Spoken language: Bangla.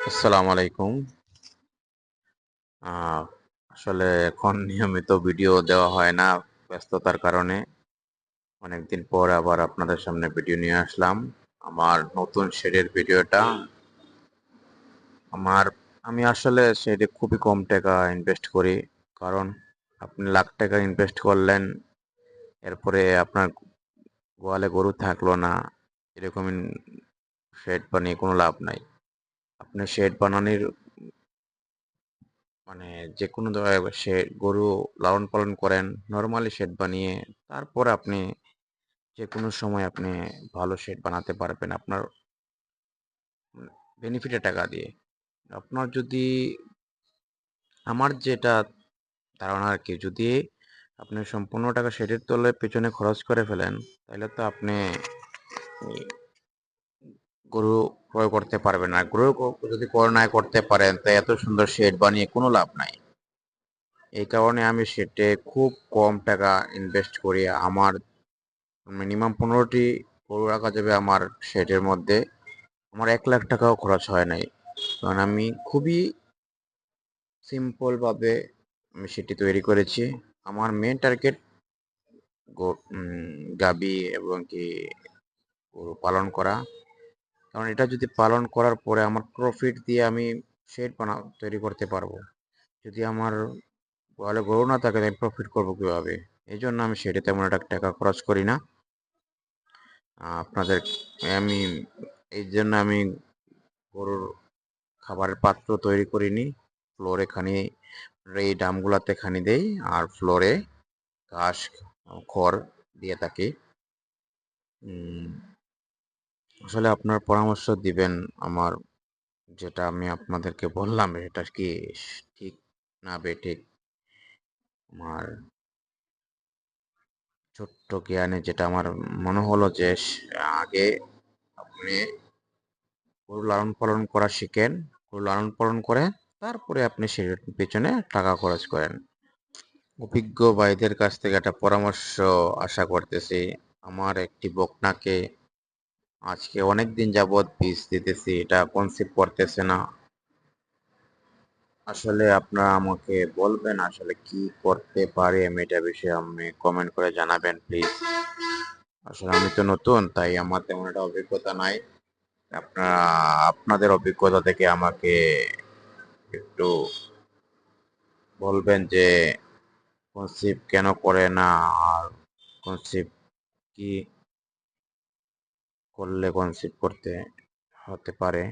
আসসালামু আলাইকুম। আ আসলে এখন নিয়মিত ভিডিও দেওয়া হয় না ব্যস্ততার কারণে। অনেকদিন পর আবার আপনাদের সামনে ভিডিও নিয়ে আসলাম। আমার নতুন শেডের ভিডিওটা। আমার আমি আসলে শেডে খুবই কম টাকা ইনভেস্ট করি। কারণ আপনি লাখ টাকা ইনভেস্ট করলেন, এরপরে আপনার গোয়ালে গরু থাকলো না। এরকম শেড বানিয়ে কোনো লাভ নাই। আপনি শেড বানানোর মানে যেকোনো গরু লালন পালন করেন নরমালি শেড বানিয়ে, তারপর আপনি যেকোনো সময় আপনি ভালো শেড বানাতে পারবেন আপনার বেনিফিটের টাকা দিয়ে। আপনার যদি আমার যেটা ধারণা আরকি, যদি আপনি সম্পূর্ণ টাকা শেডের পেছনে খরচ করে ফেলেন, তাহলে তো আপনি এই গরু ক্রয় করতে পারবেন না। যদি ক্রয় না করতে পারেন, তো এত সুন্দর শেড বানিয়ে কোনো লাভ নাই। এই কারণে আমি শেডে খুব কম টাকা ইনভেস্ট করি। আমার মিনিমাম ১৫টি গরু রাখা যাবে আমার শেডের মধ্যে। আমার ৳১,০০,০০০ খরচ হয় নাই। কারণ আমি খুবই সিম্পলভাবে আমি সেটি তৈরি করেছি। আমার মেইন টার্গেট গো উম গাভী এবং গরু পালন করা। কারণ এটা যদি পালন করার পরে আমার প্রফিট দিয়ে আমি শেড তৈরি করতে পারবো। যদি আমার গোয়ালে গরু না থাকে, আমি প্রফিট করবো কিভাবে? এজন্য আমি শেডে তেমন একটা টাকা খরচ করি না। আপনাদের আমি এইজন্য আমি গরুর খাবারের পাত্র তৈরি করিনি। ফ্লোরে এই ড্রামগুলাতে দেই, আর ফ্লোরে ঘাস, খড় দিয়ে থাকি। উম আসলে আপনার পরামর্শ দিবেন আমার, যেটা আমি আপনাদেরকে বললাম এটা কি ঠিক না বেঠিক? আমার ছোট্ট জ্ঞানে যেটা আমার মনে হলো যে আগে আপনি গরু লালন পালন করা শিখেন। গরু লালন পালন করে তারপরে আপনি সেটার পেছনে টাকা খরচ করেন। অভিজ্ঞ ভাইদের কাছ থেকে একটা পরামর্শ আশা করতেছি। আমার একটি বকনাকে আজকে অনেকদিন যাবৎ বীজ দিতেছি, এটা কনসিভ করতেছে না। আসলে আপনারা আমাকে বলবেন আসলে কি করতে পারি আমি, এটা বিষয়ে আপনি কমেন্ট করে জানাবেন প্লিজ। আসলে আমি তো নতুন, তাই আমার তেমন একটা অভিজ্ঞতা নাই। আপনারা আপনাদের অভিজ্ঞতা থেকে আমাকে একটু বলবেন যে কনসিভ কেন করে না, আর কনসিভ কি করলে কনসিভ করতে হতে পারে।